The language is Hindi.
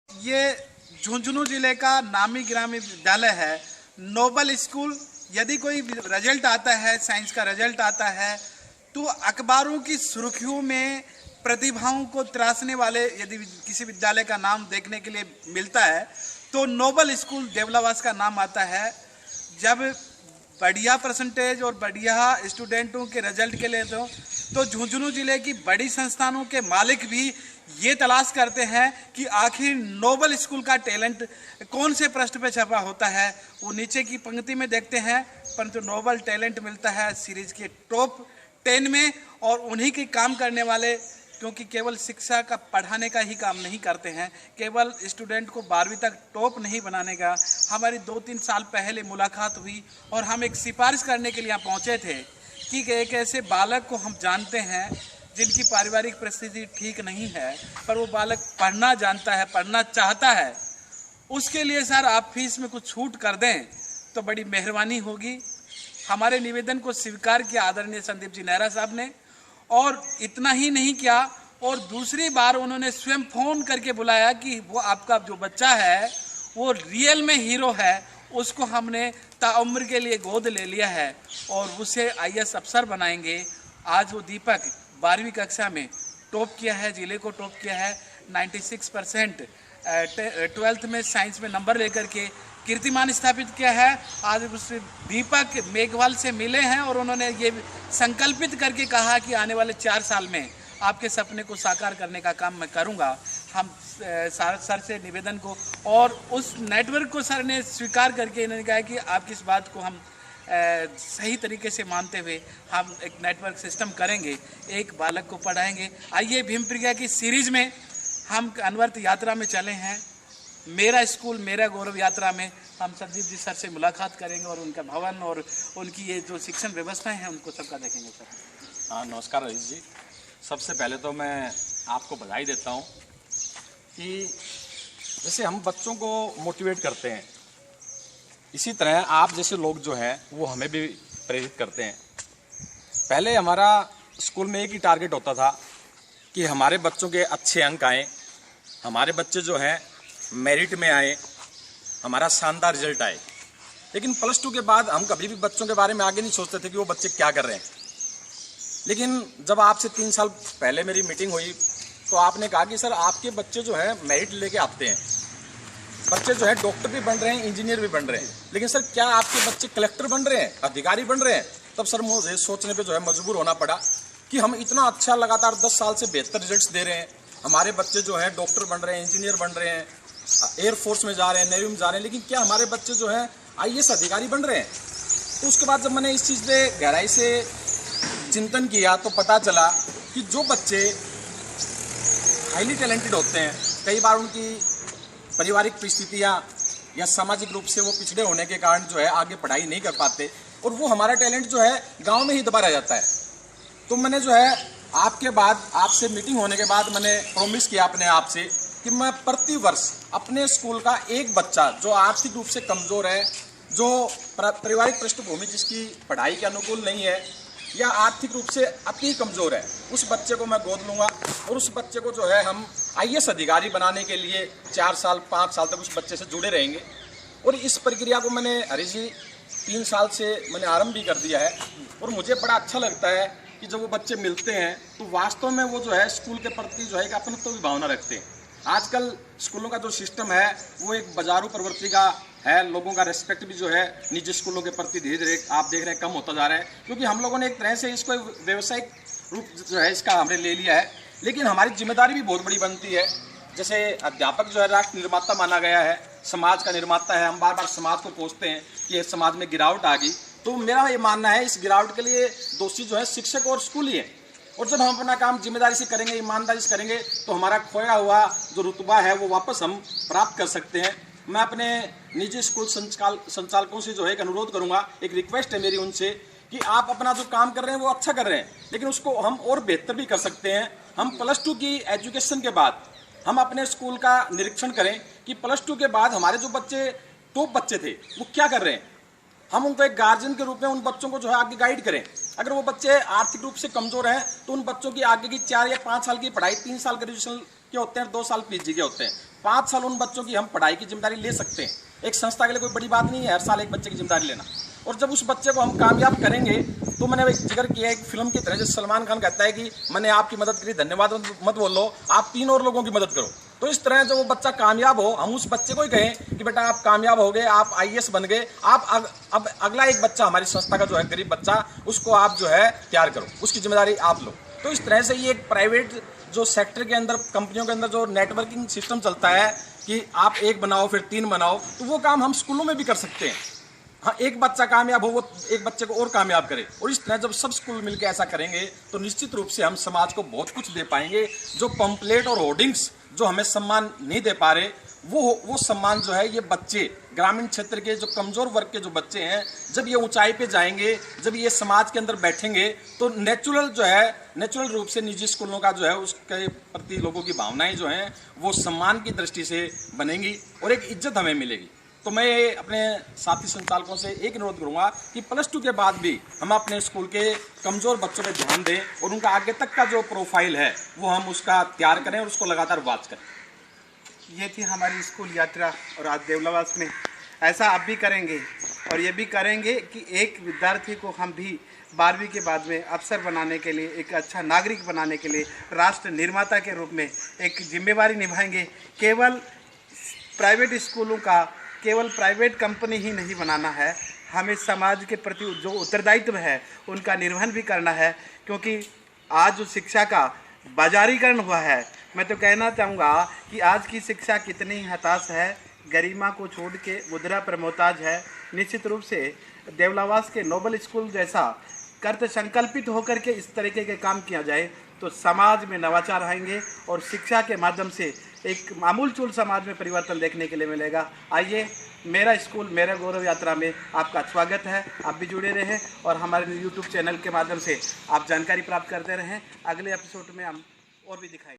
ये झुंझुनू जिले का नामी गिरामी विद्यालय है, नोबल स्कूल। यदि कोई रिजल्ट आता है, साइंस का रिजल्ट आता है, तो अखबारों की सुर्खियों में प्रतिभाओं को तराशने वाले यदि किसी विद्यालय का नाम देखने के लिए मिलता है तो नोबल स्कूल देवलावास का नाम आता है। जब बढ़िया परसेंटेज और बढ़िया स्टूडेंटों के रिजल्ट के लिए तो झुंझुनू जिले की बड़ी संस्थानों के मालिक भी ये तलाश करते हैं कि आखिर नोबल स्कूल का टैलेंट कौन से पृष्ठ पे छपा होता है। वो नीचे की पंक्ति में देखते हैं, परंतु नोबल टैलेंट मिलता है सीरीज के टॉप 10 में। और उन्हीं के काम करने वाले, क्योंकि केवल शिक्षा का पढ़ाने का ही काम नहीं करते हैं, केवल स्टूडेंट को 12वीं तक टॉप नहीं बनाने का। हमारी 2-3 साल पहले मुलाकात हुई और हम एक सिफारिश करने के लिए यहाँ पहुँचे थे कि एक ऐसे बालक को हम जानते हैं जिनकी पारिवारिक परिस्थिति ठीक नहीं है, पर वो बालक पढ़ना जानता है, पढ़ना चाहता है। उसके लिए सर आप फीस में कुछ छूट कर दें तो बड़ी मेहरबानी होगी। हमारे निवेदन को स्वीकार किया आदरणीय संदीप जी नेहरा साहब ने, और इतना ही नहीं किया, और दूसरी बार उन्होंने स्वयं फोन करके बुलाया कि वो आपका जो बच्चा है वो रियल में हीरो है, उसको हमने ताउम्र के लिए गोद ले लिया है और उसे IAS अफसर बनाएंगे। आज वो दीपक 12वीं कक्षा में टॉप किया है, जिले को टॉप किया है 96%। 12th में साइंस में नंबर लेकर के कीर्तिमान स्थापित किया है। आज उस दीपक मेघवाल से मिले हैं और उन्होंने ये संकल्पित करके कहा कि आने वाले 4 साल में आपके सपने को साकार करने का काम मैं करूंगा। हम सर से निवेदन को और उस नेटवर्क को सर ने स्वीकार करके इन्होंने कहा कि आपकी इस बात को हम सही तरीके से मानते हुए हम एक नेटवर्क सिस्टम करेंगे, एक बालक को पढ़ाएंगे। आइए भीम प्रज्ञा की सीरीज में हम अनवर्त यात्रा में चले हैं। मेरा स्कूल मेरा गौरव यात्रा में हम संदीप जी सर से मुलाकात करेंगे और उनका भवन और उनकी ये जो शिक्षण व्यवस्थाएं हैं उनको सबका देखेंगे सर। हाँ, नमस्कार रईस जी। सबसे पहले तो मैं आपको बधाई देता हूँ कि जैसे हम बच्चों को मोटिवेट करते हैं, इसी तरह आप जैसे लोग जो हैं वो हमें भी प्रेरित करते हैं। पहले हमारा स्कूल में एक ही टारगेट होता था कि हमारे बच्चों के अच्छे अंक आएँ, हमारे बच्चे जो हैं मेरिट में आए, हमारा शानदार रिजल्ट आए। लेकिन +2 के बाद हम कभी भी बच्चों के बारे में आगे नहीं सोचते थे कि वो बच्चे क्या कर रहे हैं। लेकिन जब आपसे 3 साल पहले मेरी मीटिंग हुई तो आपने कहा कि सर आपके बच्चे जो हैं मेरिट लेके आते हैं, बच्चे जो है डॉक्टर भी बन रहे हैं, इंजीनियर भी बन रहे हैं, लेकिन सर क्या आपके बच्चे कलेक्टर बन रहे हैं, अधिकारी बन रहे हैं? तब सर मुझे सोचने पे जो है मजबूर होना पड़ा कि हम इतना अच्छा लगातार 10 साल से बेहतर रिजल्ट्स दे रहे हैं, हमारे बच्चे जो हैं डॉक्टर बन रहे हैं, इंजीनियर बन रहे हैं, एयरफोर्स में जा रहे हैं, नेवी में जा रहे हैं, लेकिन क्या हमारे बच्चे जो हैं IAS अधिकारी बन रहे हैं? तो उसके बाद जब मैंने इस चीज़ पे गहराई से चिंतन किया तो पता चला कि जो बच्चे हाईली टैलेंटेड होते हैं, कई बार उनकी पारिवारिक परिस्थितियाँ या सामाजिक रूप से वो पिछड़े होने के कारण जो है आगे पढ़ाई नहीं कर पाते और वो हमारा टैलेंट जो है गांव में ही दबा रह जाता है। तो मैंने जो है आपके बाद, आपसे मीटिंग होने के बाद मैंने प्रॉमिस किया अपने आप से कि मैं प्रति वर्ष अपने स्कूल का एक बच्चा जो आर्थिक रूप से कमज़ोर है, जो पारिवारिक पृष्ठभूमि जिसकी पढ़ाई के अनुकूल नहीं है या आर्थिक रूप से अति कमज़ोर है, उस बच्चे को मैं गोद लूँगा और उस बच्चे को जो है हम IAS अधिकारी बनाने के लिए 4 साल 5 साल तक उस बच्चे से जुड़े रहेंगे। और इस प्रक्रिया को मैंने हरीश जी 3 साल से मैंने आरंभ भी कर दिया है और मुझे बड़ा अच्छा लगता है कि जब वो बच्चे मिलते हैं तो वास्तव में वो जो है स्कूल के प्रति जो है एक अपनत्व की भावना रखते हैं। आजकल स्कूलों का जो सिस्टम है वो एक बाजारू प्रवृत्ति का है, लोगों का रेस्पेक्ट भी जो है निजी स्कूलों के प्रति धीरे धीरे आप देख रहे हैं कम होता जा रहा है, क्योंकि हम लोगों ने एक तरह से इसको व्यावसायिक रूप जो है इसका हमने ले लिया है। लेकिन हमारी जिम्मेदारी भी बहुत बड़ी बनती है। जैसे अध्यापक जो है राष्ट्र निर्माता माना गया है, समाज का निर्माता है, हम बार बार समाज को कोसते हैं कि समाज में गिरावट आ गई, तो मेरा ये मानना है इस गिरावट के लिए दोषी जो है शिक्षक और स्कूल ही है। और जब हम अपना काम जिम्मेदारी से करेंगे, ईमानदारी से करेंगे, तो हमारा खोया हुआ जो रुतबा है वो वापस हम प्राप्त कर सकते हैं। मैं अपने निजी स्कूल संचालकों से जो है एक अनुरोध करूंगा, एक रिक्वेस्ट है मेरी उनसे कि आप अपना जो काम कर रहे हैं वो अच्छा कर रहे हैं, लेकिन उसको हम और बेहतर भी कर सकते हैं। हम +2 की एजुकेशन के बाद हम अपने स्कूल का निरीक्षण करें कि +2 के बाद हमारे जो बच्चे टॉप बच्चे थे वो क्या कर रहे हैं। हम उनको एक गार्जियन के रूप में उन बच्चों को जो है आगे गाइड करें। अगर वो बच्चे आर्थिक रूप से कमज़ोर हैं तो उन बच्चों की आगे की 4 या 5 साल की पढ़ाई 3 साल ग्रेजुएशन के होते हैं, 2 साल पीजी के होते हैं। 5 साल उन बच्चों की हम पढ़ाई की जिम्मेदारी ले सकते हैं। एक संस्था के लिए कोई बड़ी बात नहीं है हर साल एक बच्चे की जिम्मेदारी लेना। और जब उस बच्चे को हम कामयाब करेंगे, तो मैंने एक जिक्र किया एक फिल्म की तरह, जैसे सलमान खान कहता है कि मैंने आपकी मदद करी, धन्यवाद मत बोलो, आप 3 और लोगों की मदद करो। तो इस तरह जब वो बच्चा कामयाब हो, हम उस बच्चे को ही कहें कि बेटा आप कामयाब हो गए, आप IAS बन गए, आप अब अगला एक बच्चा हमारी संस्था का जो है गरीब बच्चा, उसको आप जो है तैयार करो, उसकी जिम्मेदारी आप लो। तो इस तरह से ये एक प्राइवेट जो सेक्टर के अंदर, कंपनियों के अंदर जो नेटवर्किंग सिस्टम चलता है कि आप 1 बनाओ फिर 3 बनाओ, तो वो काम हम स्कूलों में भी कर सकते हैं। हाँ, एक बच्चा कामयाब हो, वो एक बच्चे को और कामयाब करे। और इस तरह जब सब स्कूल मिलकर ऐसा करेंगे तो निश्चित रूप से हम समाज को बहुत कुछ दे पाएंगे। जो पंपलेट और होर्डिंग्स जो हमें सम्मान नहीं दे पा रहे, वो सम्मान जो है ये बच्चे, ग्रामीण क्षेत्र के जो कमजोर वर्ग के जो बच्चे हैं, जब ये ऊंचाई पे जाएंगे, जब ये समाज के अंदर बैठेंगे, तो नेचुरल रूप से निजी स्कूलों का जो है उसके प्रति लोगों की भावनाएं जो हैं वो सम्मान की दृष्टि से बनेंगी और एक इज्जत हमें मिलेगी। तो मैं अपने साथी संचालकों से एक अनुरोध करूंगा कि +2 के बाद भी हम अपने स्कूल के कमजोर बच्चों पर ध्यान दें और उनका आगे तक का जो प्रोफाइल है वो हम उसका तैयार करें और उसको लगातार वॉच करें। ये थी हमारी स्कूल यात्रा और आज देवलावास में ऐसा आप भी करेंगे और ये भी करेंगे कि एक विद्यार्थी को हम भी 12वीं के बाद में अफसर बनाने के लिए, एक अच्छा नागरिक बनाने के लिए, राष्ट्र निर्माता के रूप में एक जिम्मेवारी निभाएंगे। केवल प्राइवेट स्कूलों का, केवल प्राइवेट कंपनी ही नहीं बनाना है, हमें समाज के प्रति जो उत्तरदायित्व है उनका निर्वहन भी करना है। क्योंकि आज जो शिक्षा का बाजारीकरण हुआ है, मैं तो कहना चाहूँगा कि आज की शिक्षा कितनी हताश है, गरिमा को छोड़ के मुद्रा पर मोहताज है। निश्चित रूप से देवलावास के नोबल स्कूल जैसा कर्त संकल्पित होकर के इस तरीके के काम किया जाए तो समाज में नवाचार आएंगे और शिक्षा के माध्यम से एक आमूलचूल समाज में परिवर्तन देखने के लिए मिलेगा। आइए, मेरा स्कूल मेरा गौरव यात्रा में आपका स्वागत है। आप भी जुड़े रहें और हमारे YouTube चैनल के माध्यम से आप जानकारी प्राप्त करते रहें। अगले एपिसोड में हम और भी दिखाएंगे।